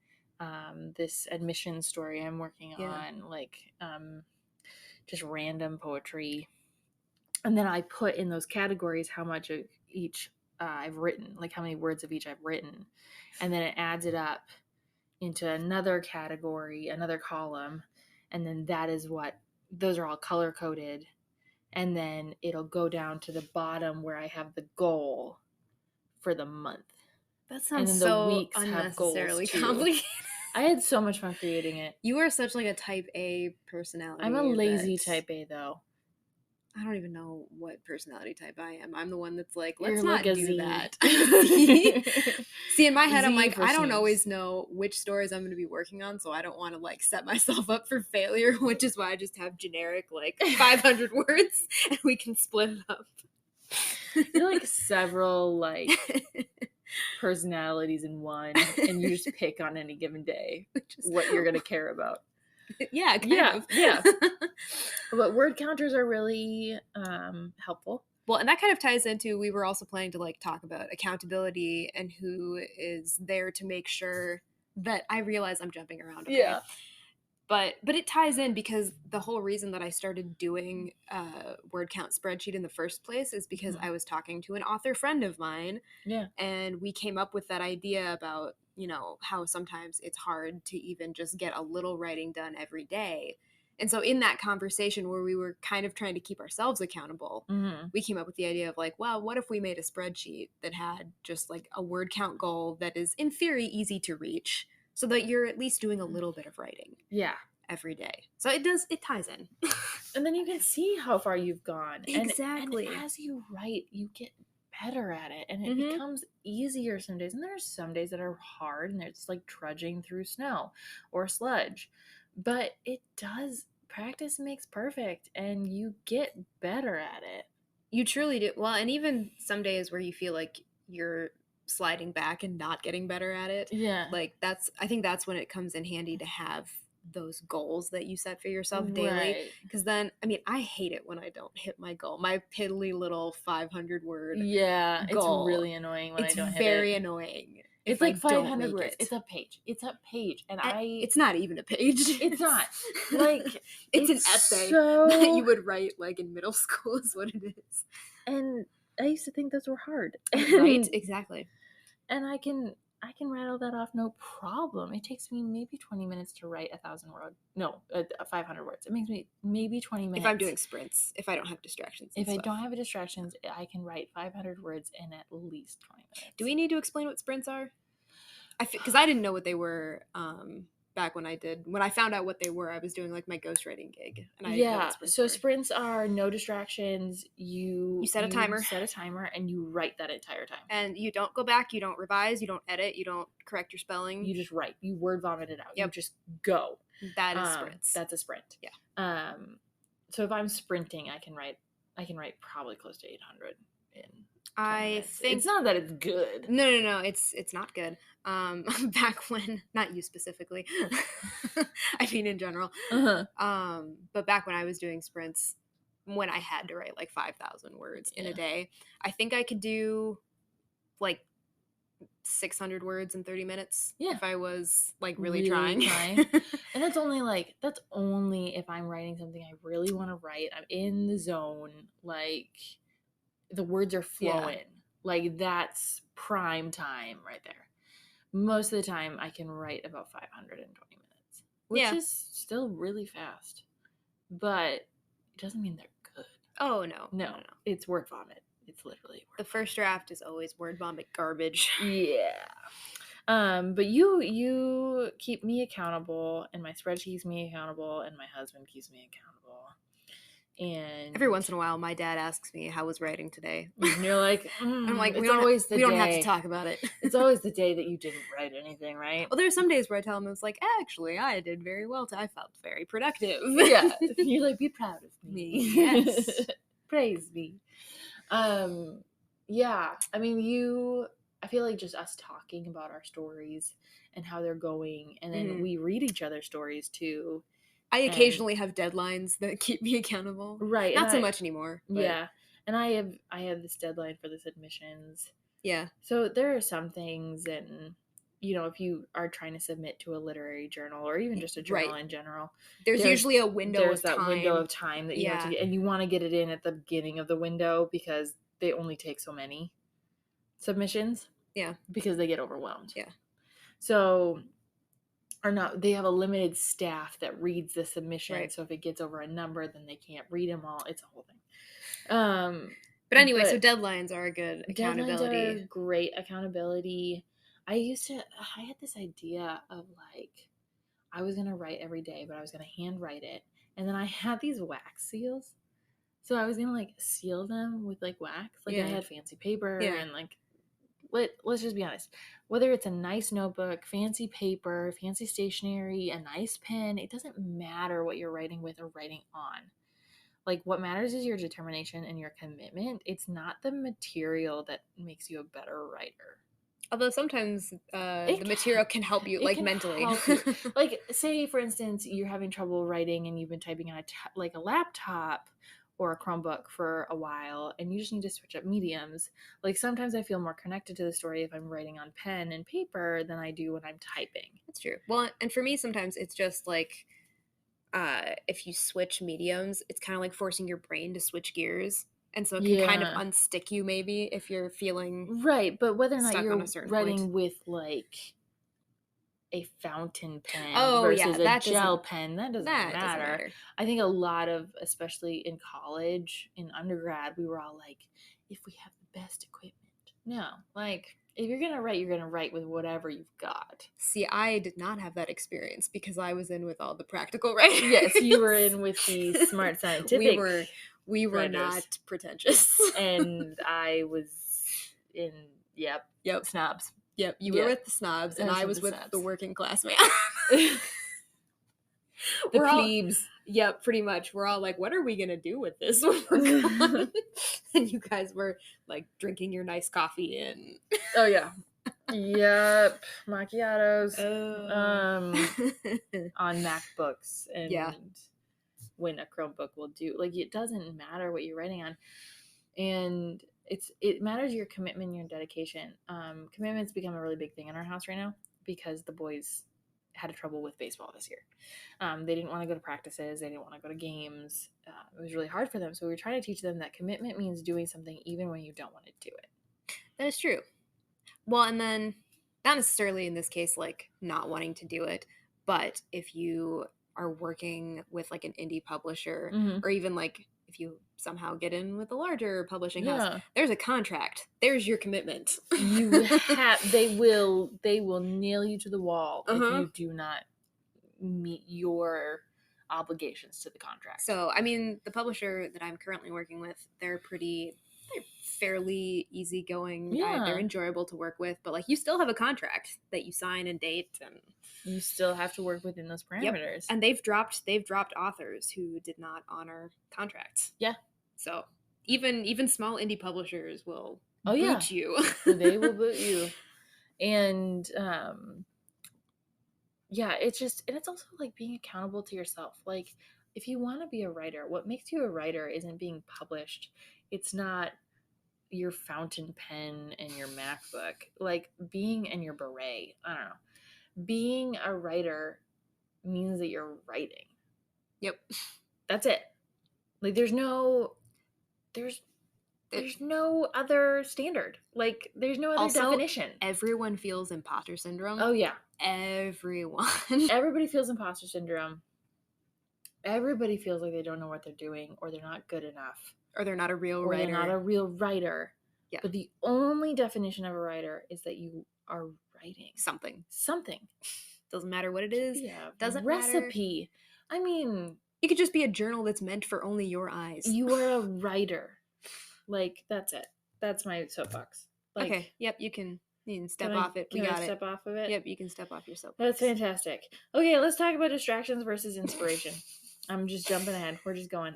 this admission story I'm working on, like just random poetry. And then I put in those categories how much of each I've written, like how many words of each I've written. And then it adds it up into another category, another column. And then those are all color coded. And then it'll go down to the bottom where I have the goal for the month.
That sounds so unnecessarily complicated.
I had so much fun creating it.
You are such like a type A personality.
I'm a lazy type A though.
I don't even know what personality type I am. I'm the one that's like, let's not do that. See, in my head, I'm like, I don't always know which stories I'm going to be working on, so I don't want to like set myself up for failure, which is why I just have generic like 500 words, and we can split it up.
You're like several like personalities in one, and you just pick on any given day what you're going to care about.
Yeah, kind of.
Yeah. But word counters are really helpful.
Well, and that kind of ties into, we were also planning to like talk about accountability and who is there to make sure that I realize I'm jumping around. Okay?
Yeah.
But it ties in because the whole reason that I started doing word count spreadsheet in the first place is because I was talking to an author friend of mine.
Yeah.
And we came up with that idea about, how sometimes it's hard to even just get a little writing done every day. And so in that conversation where we were kind of trying to keep ourselves accountable, we came up with the idea of like, well, what if we made a spreadsheet that had just like a word count goal that is in theory easy to reach, so that you're at least doing a little bit of writing
Yeah.
every day. So it ties in.
And then you can see how far you've gone.
Exactly.
And as you write, you get better at it, and it becomes easier some days. And there's some days that are hard, and it's like trudging through snow or sludge. But practice makes perfect, and you get better at it.
You truly do. Well, and even some days where you feel like you're sliding back and not getting better at it.
Yeah.
Like I think that's when it comes in handy to have those goals that you set for yourself daily. Because then, I mean, I hate it when I don't hit my goal. My piddly little 500 word goal.
It's really annoying when I don't hit it.
It's very annoying.
It's like 500 words. It's a page. And
it's not even a page.
It's not. Like,
it's an essay that you would write like in middle school is what it is.
And I used to think those were hard.
Right? Exactly.
And I can rattle that off no problem. It takes me maybe 20 minutes to write 1,000 words. No, 500 words. It makes me maybe 20 minutes.
If I'm doing sprints, if I don't have distractions.
If I don't have distractions, I can write 500 words in at least 20 minutes.
Do we need to explain what sprints are? Because I didn't know what they were back when I found out what they were. I was doing like my ghostwriting gig. And I didn't know what sprints were.
Sprints are no distractions. You
set a timer.
And you write that entire time.
And you don't go back, you don't revise, you don't edit, you don't correct your spelling.
You just write. You word vomit it out.
Yep.
You just go.
That is sprints.
That's a sprint.
Yeah.
So if I'm sprinting, I can write probably close to 800 in 20
I
minutes.
think
It's not that it's good.
No, it's not good. Back when, not you specifically, I mean in general. But back when I was doing sprints, when I had to write like 5,000 words in a day, I think I could do like 600 words in 30 minutes if I was like really trying.
And that's only if I'm writing something I really want to write. I'm in the zone, like the words are flowing. Like that's prime time right there. Most of the time I can write about 520 minutes, which is still really fast, but it doesn't mean they're good.
Oh, no.
It's word vomit. It's literally
the first draft is always word vomit garbage.
Yeah. But you keep me accountable, and my spreadsheet keeps me accountable, and my husband keeps me accountable. And
every once in a while, my dad asks me, how was writing today?
And you're like,
I'm like, we don't have to talk about it.
It's always the day that you didn't write anything, right?
Well, there's some days where I tell him, it's like, actually, I did very well. I felt very productive.
Yeah. You're like, be proud of me.
Yes.
Praise me. Yeah. I mean, I feel like just us talking about our stories and how they're going, and then we read each other's stories too.
I occasionally have deadlines that keep me accountable.
Right.
Not so much anymore. But.
Yeah. And I have this deadline for the submissions.
Yeah.
So there are some things, and if you are trying to submit to a literary journal or even just a journal in general,
there's usually a window of time.
Window of time that you have to get, and you want to get it in at the beginning of the window because they only take so many submissions.
Yeah.
Because they get overwhelmed.
Yeah.
So they have a limited staff that reads the submission.
Right.
So if it gets over a number, then they can't read them all. It's a whole thing.
But anyway, so deadlines are a good accountability.
Deadlines are great accountability. I had this idea of like, I was going to write every day, but I was going to hand write it. And then I had these wax seals. So I was going to like seal them with like wax. Like I had fancy paper and like, let's just be honest. Whether it's a nice notebook, fancy paper, fancy stationery, a nice pen, it doesn't matter what you're writing with or writing on. Like, what matters is your determination and your commitment. It's not the material that makes you a better writer.
Although sometimes the material can help you, like, mentally.
Like, say, for instance, you're having trouble writing and you've been typing on a laptop or a Chromebook for a while, and you just need to switch up mediums. Like, sometimes I feel more connected to the story if I'm writing on pen and paper than I do when I'm typing.
That's true. Well, and for me, sometimes it's just, like, if you switch mediums, it's kind of like forcing your brain to switch gears. And so it can kind of unstick you, maybe, if you're feeling
right. But whether or not you're
on a certain
writing
point.
with, like, a fountain pen
Oh, yeah,
versus a
that
gel
doesn't
pen. That doesn't
that doesn't
matter.
matter.
I think a lot of, especially in college, in undergrad, we were all like, if we have the best equipment. No, like, if you're going to write with whatever you've got.
See, I did not have that experience because I was in with all the practical writers.
Yes, you were in with the smart scientific
we were
writers.
not pretentious.
And I was in,
Yep.
snobs.
Yep, you were with the snobs, and I was with
snobs.
the working class man.
The
We're all-
plebes.
Yep, pretty much. We're all like, what are we going to do with this when we're gone? And you guys were, like, drinking your nice coffee and...
Oh, yeah. Yep. Macchiatos.
Oh.
On MacBooks. And
Yeah.
when a Chromebook will do. Like, it doesn't matter what you're writing on. And it matters your commitment and your dedication. Commitment's become a really big thing in our house right now because the boys had trouble with baseball this year. They didn't want to go to practices. They didn't want to go to games. It was really hard for them. So we were trying to teach them that commitment means doing something even when you don't want to do it.
That is true. Well, and then not necessarily in this case, like, not wanting to do it, but if you are working with, like, an indie publisher, or even, like, if you somehow get in with a larger publishing house, there's a contract. There's your commitment.
They will nail you to the wall if you do not meet your obligations to the contract.
So, I mean, the publisher that I'm currently working with, they're fairly easygoing.
Yeah.
They're enjoyable to work with, but, like, you still have a contract that you sign and date, and
you still have to work within those parameters.
Yep. And they've dropped authors who did not honor contracts.
Yeah.
So even small indie publishers will boot you.
They will boot you. And it's also like being accountable to yourself. Like, if you want to be a writer, what makes you a writer isn't being published. It's not your fountain pen and your MacBook. Like, and your beret. I don't know. Being a writer means that you're writing.
Yep.
That's it. Like, there's no other standard. Like, there's no other definition.
Everyone feels imposter syndrome.
Oh, yeah.
Everyone.
Everybody feels imposter syndrome. Everybody feels like they don't know what they're doing, or they're not good enough.
Or they're not a real writer.
They're not a real writer.
Yeah.
But the only definition of a writer is that you are writing.
Something. Doesn't matter what it is.
Yeah.
Doesn't
recipe.
Matter.
I mean,
it could just be a journal that's meant for only your eyes.
You are a writer. Like, that's it. That's my soapbox. Like,
okay. Yep. You can step off it. We got it.
Step off of it?
Yep. You can step off your soapbox.
That's fantastic. Okay, let's talk about distractions versus inspiration. I'm just jumping ahead. We're just going.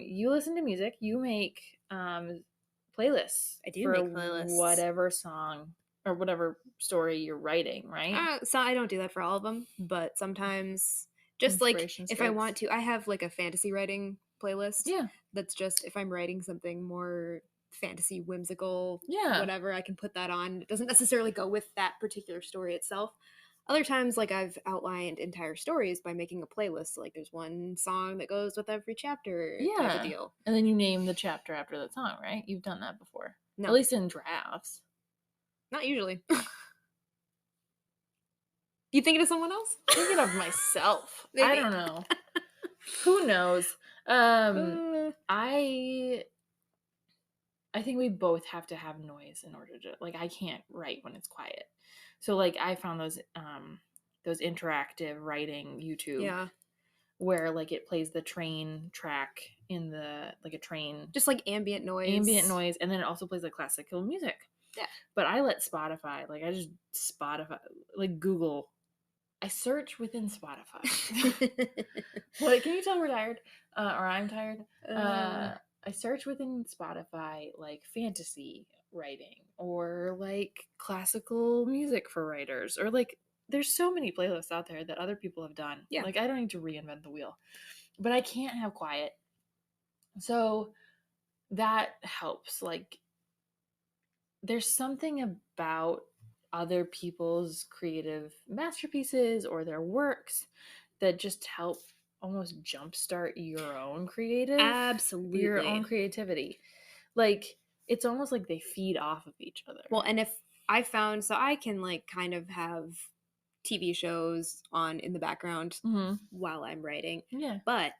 You listen to music. You make playlists.
I do make playlists.
Whatever song or whatever story you're writing, right?
So I don't do that for all of them, but sometimes, just like if I want to, I have like a fantasy writing playlist.
Yeah.
That's just if I'm writing something more fantasy, whimsical, whatever, I can put that on. It doesn't necessarily go with that particular story itself. Other times, like, I've outlined entire stories by making a playlist. Like, there's one song that goes with every chapter type of deal.
And then you name the chapter after that song, right? You've done that before.
No.
At least in drafts.
Not usually. You thinking of someone else?
I'm thinking of myself. Maybe. I don't know. Who knows? I think we both have to have noise in order to, like, I can't write when it's quiet. So, like, I found those interactive writing YouTube where, like, it plays the train track in the, like, a train.
Just, like, ambient noise.
And then it also plays, like, classical music.
Yeah.
But I let Spotify, like, like, Google. I search within Spotify. What, can you tell we're tired? Or I'm tired? I search within Spotify, like, fantasy writing or, like, classical music for writers, or, like, there's so many playlists out there that other people have done.
Yeah.
Like, I don't need to reinvent the wheel. But I can't have quiet. So that helps. Like, there's something about other people's creative masterpieces or their works that just help almost jumpstart your own creativity. Like, it's almost like they feed off of each other.
Well, and if I found, so I can, like, kind of have TV shows on in the background
Mm-hmm.
while I'm writing.
Yeah.
But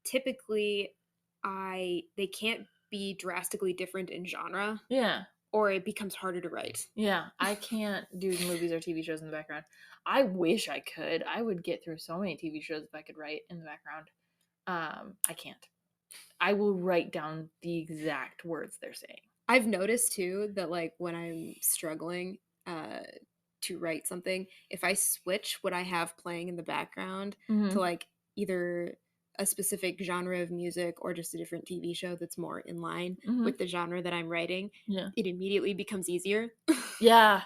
typically they can't be drastically different in genre
Yeah.
or it becomes harder to write.
Yeah. I can't do movies or TV shows in the background. I wish I could. I would get through so many TV shows if I could write in the background. I can't. I will write down the exact words they're saying.
I've noticed too that like when I'm struggling to write something, if I switch what I have playing in the background to like either a specific genre of music or just a different TV show that's more in line with the genre that I'm writing,
Yeah.
it immediately becomes easier.
Yeah.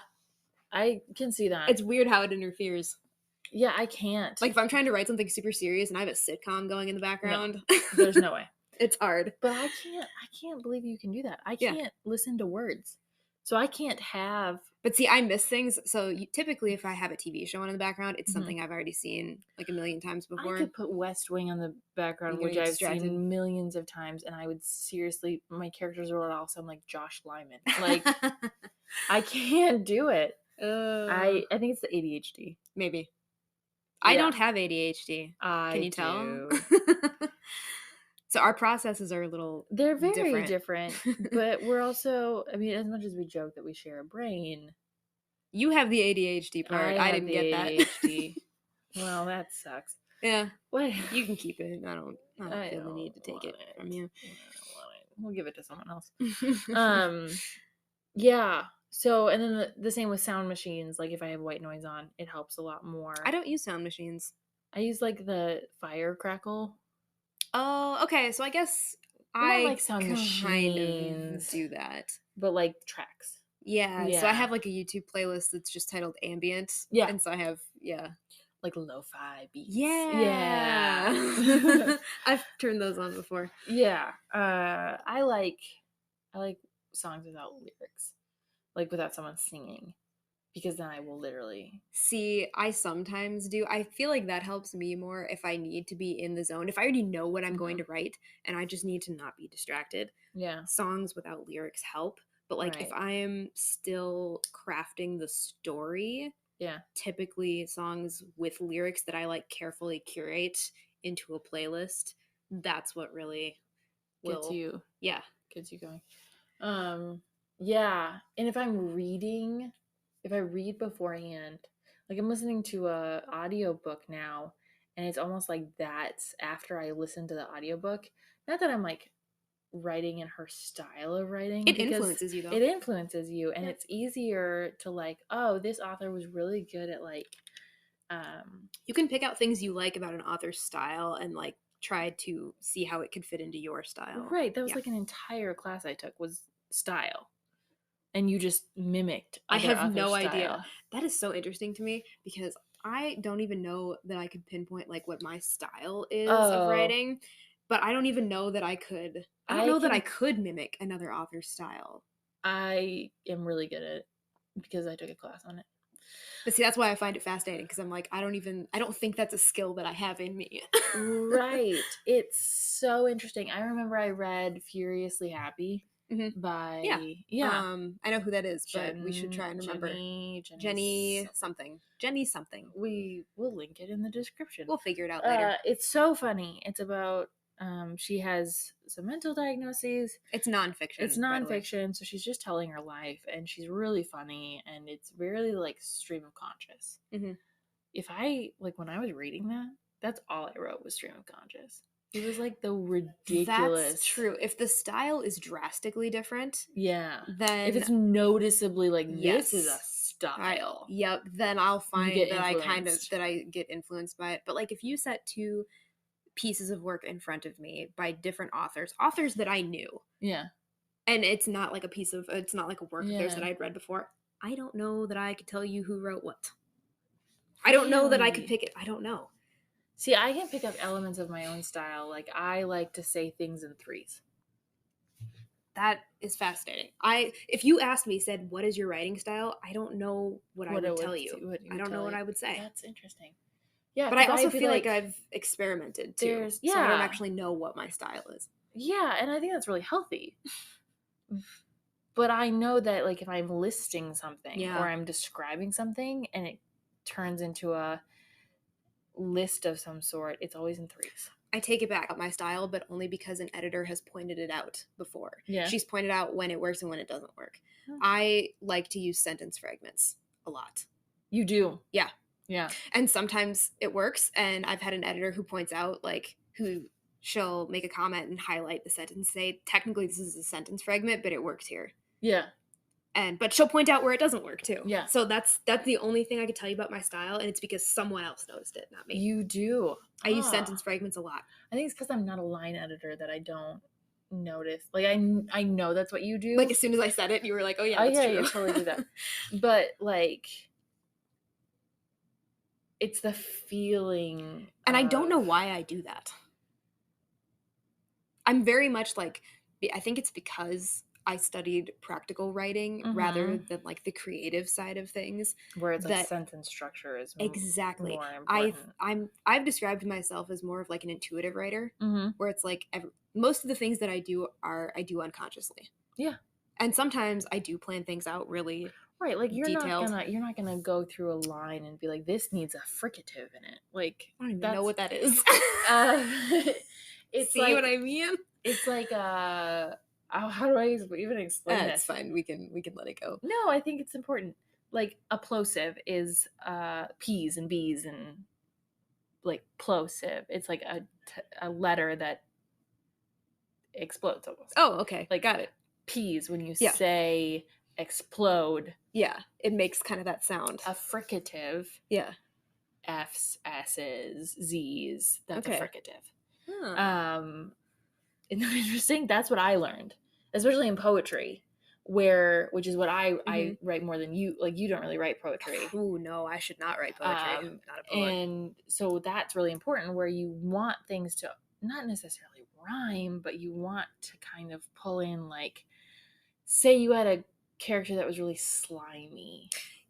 I can see that.
It's weird how it interferes.
Yeah, I can't.
Like if I'm trying to write something super serious and I have a sitcom going in the background,
there's no way.
It's hard.
But I can't believe you can do that. I can't listen to words. So I can't have.
But see, I miss things. So typically if I have a TV show on in the background, it's something I've already seen like a million times before.
I could put West Wing on the background, which I've seen millions of times, and I would seriously, my characters would all sound like Josh Lyman. Like, I can't do it. I think it's the ADHD.
Maybe. Yeah. I don't have ADHD. Can you tell? So our processes are a little
They're very different. But we're also, I mean, as much as we joke that we share a brain.
You have the ADHD part. I didn't get ADHD.
Well, that sucks.
Yeah.
What?
You can keep it. I don't feel the need to take it from you.
We'll give it to someone else. Yeah. So, and then the same with sound machines. Like if I have white noise on, it helps a lot more.
I don't use sound machines.
I use like the fire crackle.
Oh, okay. So I guess
I like sound machines
do that,
but like tracks.
Yeah. So I have like a YouTube playlist that's just titled ambient.
Yeah.
And so I have
like lo-fi beats.
Yeah. I've turned those on before.
Yeah. I like songs without lyrics, like without someone singing, because then I will literally
see. I sometimes do. I feel like that helps me more if I need to be in the zone. If I already know what I'm going to write and I just need to not be distracted.
Yeah.
Songs without lyrics help. But like if I am still crafting the story, typically songs with lyrics that I like carefully curate into a playlist, that's what really
gets you going. And if I read beforehand, like I'm listening to a audiobook now, and it's almost like that's after I listen to the audiobook. Not that I'm like writing in her style of writing.
It influences you though.
It influences you, and it's easier to like, oh, this author was really good at like
you can pick out things you like about an author's style and like try to see how it could fit into your style.
Right. That was like an entire class I took was style. And you just mimicked.
I have no idea. That is so interesting to me because I don't even know that I could pinpoint like what my style is of writing, but I don't even know that I could. I don't know that I could mimic another author's style.
I am really good at it because I took a class on it.
But see, that's why I find it fascinating because I'm like, I don't think that's a skill that I have in me.
Right. It's so interesting. I remember I read Furiously Happy by
I know who that is, but we should try and remember. Jenny something.
We will link it in the description.
We'll figure it out later.
It's so funny. It's about she has some mental diagnoses.
It's nonfiction.
So she's just telling her life, and she's really funny, and it's very like stream of conscious. If I like when I was reading that, that's all I wrote was stream of conscious. It was like the ridiculous.
That's true. If the style is drastically different,
then
if
it's noticeably like this is a style,
then I'll find that I get influenced by it. But like if you set two pieces of work in front of me by different authors that I knew, and it's not like it's not like a work of theirs that I'd read before, I don't know that I could tell you who wrote what. I don't know that I could pick it. I don't know.
See, I can pick up elements of my own style. Like, I like to say things in threes.
That is fascinating. If you asked me, said, what is your writing style? I don't know what I would tell you. I don't know what I would say.
That's interesting. Yeah,
but I also feel like I've experimented too. So I don't actually know what my style is.
Yeah, and I think that's really healthy. But I know that, like, if I'm listing something or I'm describing something and it turns into a list of some sort, it's always in threes.
I take it back, my style, but only because an editor has pointed it out before.
Yeah.
She's pointed out when it works and when it doesn't work.
Hmm.
I like to use sentence fragments a lot.
You do?
Yeah.
Yeah.
And sometimes it works, and I've had an editor who points out, like, she'll make a comment and highlight the sentence, say, technically this is a sentence fragment, but it works here.
Yeah.
But she'll point out where it doesn't work too.
Yeah.
So that's the only thing I could tell you about my style, and it's because someone else noticed it, not me.
You do.
I use sentence fragments a lot.
I think it's because I'm not a line editor that I don't notice. Like, I know that's what you do.
Like, as soon as I said it, you were like, oh yeah, that's true.
You totally do that. But, like, it's the feeling.
And I don't know why I do that. I'm very much like, I think it's because I studied practical writing rather than like the creative side of things.
Where it's like sentence structure is
exactly
more important.
I've described myself as more of like an intuitive writer, where it's like most of the things that I do unconsciously.
Yeah.
And sometimes I do plan things out really
right. Like you're
detailed.
You're not gonna go through a line and be like, this needs a fricative in it. Like,
I don't even know what that is.
It's
See
like,
what I mean?
It's like how do I even explain this?
It's fine. We can let it go.
No, I think it's important. Like a plosive is P's and B's and like plosive. It's like a letter that explodes almost.
Oh, okay.
Like
got it.
P's when you say explode.
Yeah, it makes kind of that sound.
A fricative.
Yeah.
F's, S's, Z's. That's a fricative.
Huh.
Isn't that interesting? That's what I learned, especially in poetry, which is what I write more than you. Like, you don't really write poetry.
Oh no, I should not write poetry. I'm not a poet.
And so that's really important, where you want things to not necessarily rhyme, but you want to kind of pull in, like, say you had a character that was really slimy.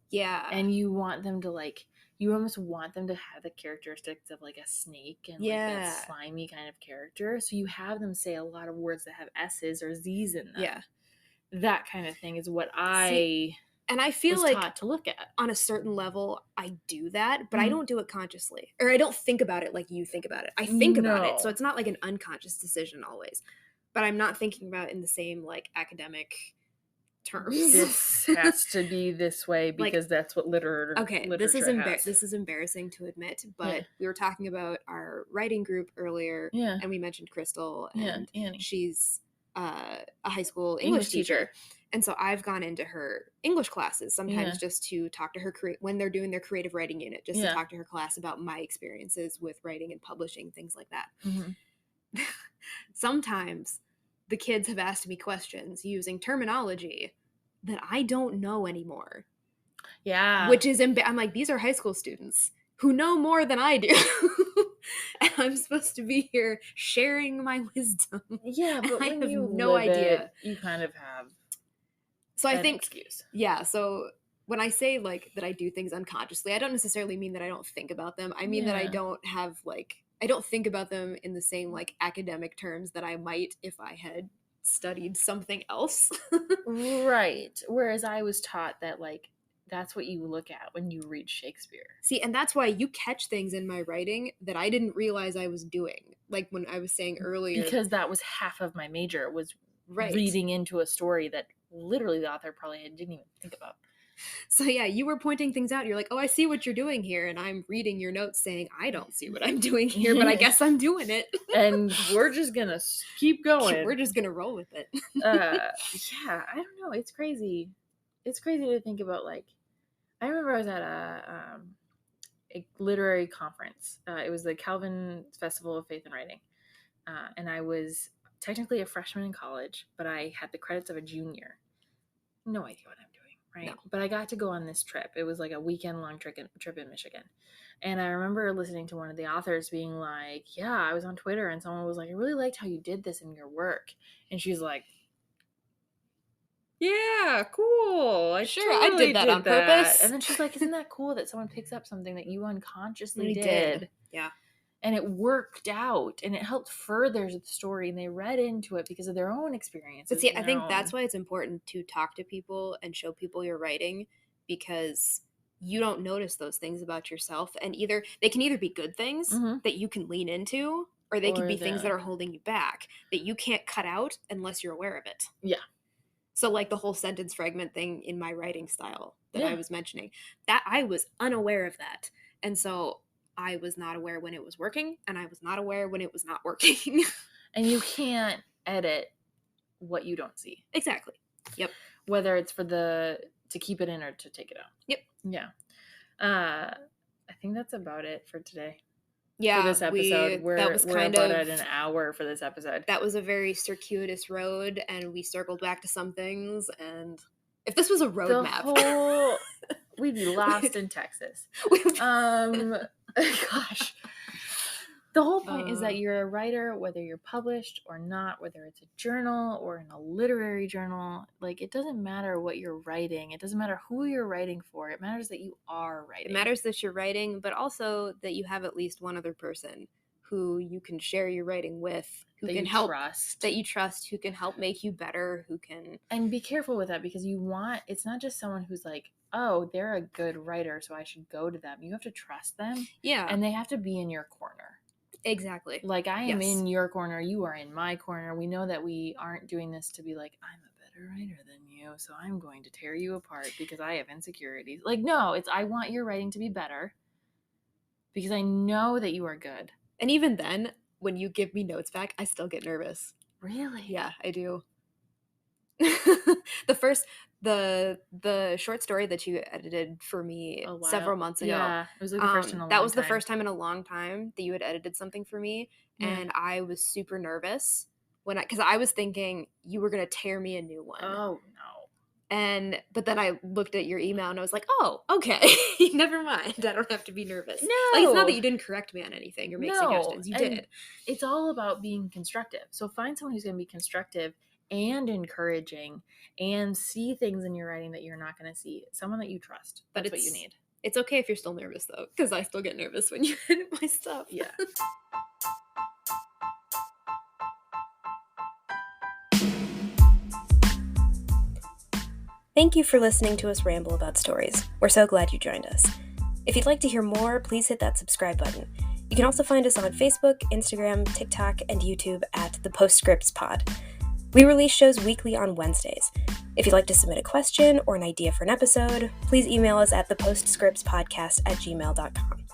Yeah.
And you want them to, like, you almost want them to have the characteristics of like a snake and like that slimy kind of character. So you have them say a lot of words that have S's or Z's in them.
Yeah.
That kind of thing is what I
feel
was
like
taught to look at.
On a certain level, I do that, but I don't do it consciously. Or I don't think about it like you think about it. I think about it. So it's not like an unconscious decision always. But I'm not thinking about it in the same like academic terms.
This has to be this way because that's what literature
this is embarrassing to admit, but we were talking about our writing group earlier, and we mentioned Crystal, and she's a high school English teacher. And so I've gone into her English classes sometimes just to talk to her when they're doing their creative writing unit, just to talk to her class about my experiences with writing and publishing, things like that. Sometimes the kids have asked me questions using terminology that I don't know anymore. Yeah. Which is, I'm like, these are high school students who know more than I do. And I'm supposed to be here sharing my wisdom.
Yeah, but when you have no idea, you kind of have
an excuse. Yeah, so when I say like that I do things unconsciously, I don't necessarily mean that I don't think about them. I mean that I don't have like, I don't think about them in the same like academic terms that I might if I had studied something else.
Right. Whereas I was taught that like that's what you look at when you read Shakespeare.
See, and that's why you catch things in my writing that I didn't realize I was doing. Like when I was saying earlier.
Because that was half of my major, was reading into a story that literally the author probably didn't even think about.
So yeah, you were pointing things out. You're like, oh, I see what you're doing here. And I'm reading your notes saying, I don't see what I'm doing here, but I guess I'm doing it.
And we're just going to keep going.
We're just going to roll with it.
Yeah, I don't know. It's crazy. It's crazy to think about. Like, I remember I was at a literary conference. It was the Calvin Festival of Faith and Writing. And I was technically a freshman in college, but I had the credits of a junior. No idea what I'm doing. Right. No. But I got to go on this trip. It was like a weekend-long trip in Michigan. And I remember listening to one of the authors being like, yeah, I was on Twitter and someone was like, I really liked how you did this in your work. And she's like, yeah, cool. I did that on purpose. And then she's like, isn't that cool that someone picks up something that you unconsciously did?
Yeah.
And it worked out, and it helped further the story, and they read into it because of their own experiences.
But see, I think that's why it's important to talk to people and show people your writing, because you don't notice those things about yourself, and they can either be good things that you can lean into, or they could be things that are holding you back that you can't cut out unless you're aware of it.
Yeah.
So like the whole sentence fragment thing in my writing style that I was mentioning, that I was unaware of that. And so I was not aware when it was working, and I was not aware when it was not working.
And you can't edit what you don't see.
Exactly. Yep.
Whether it's to keep it in or to take it out.
Yep.
Yeah. I think that's about it for today.
Yeah.
For this episode. We're about at an hour for this episode.
That was a very circuitous road, and we circled back to some things, and if this was a roadmap,
we'd be lost in Texas. Gosh. The whole point is that you're a writer, whether you're published or not, whether it's a journal or in a literary journal. Like, it doesn't matter what you're writing. It doesn't matter who you're writing for. It matters that you are writing.
It matters that you're writing, but also that you have at least one other person who you can share your writing with, who can help, that you trust, who can help make you better, who can...
And be careful with that, because it's not just someone who's like, oh, they're a good writer, so I should go to them. You have to trust them.
Yeah.
And they have to be in your corner.
Exactly.
Like, I am in your corner, you are in my corner. We know that we aren't doing this to be like, I'm a better writer than you, so I'm going to tear you apart because I have insecurities. Like, no, I want your writing to be better because I know that you are good.
And even then, when you give me notes back, I still get nervous.
Really?
Yeah, I do. The short story that you edited for me several months ago.
Yeah, it was like the first in a long time.
That was the first time in a long time that you had edited something for me, and I was super nervous because I was thinking you were gonna tear me a new one.
Oh no!
But then I looked at your email and I was like, oh, okay, never mind. I don't have to be nervous.
No,
like, it's not that you didn't correct me on anything or make suggestions. You did.
It's all about being constructive. So find someone who's gonna be constructive and encouraging and see things in your writing that you're not going to see. Someone that you trust. That's what you need.
It's okay if you're still nervous, though, because I still get nervous when you edit my stuff.
Yeah.
Thank you for listening to us ramble about stories. We're so glad you joined us. If you'd like to hear more, please hit that subscribe button. You can also find us on Facebook, Instagram, TikTok, and YouTube at The Postscripts Pod. We release shows weekly on Wednesdays. If you'd like to submit a question or an idea for an episode, please email us at thepostscriptspodcast@gmail.com.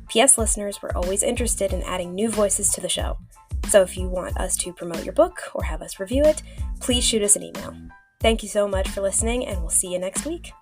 P.S. listeners, we're always interested in adding new voices to the show. So if you want us to promote your book or have us review it, please shoot us an email. Thank you so much for listening, and we'll see you next week.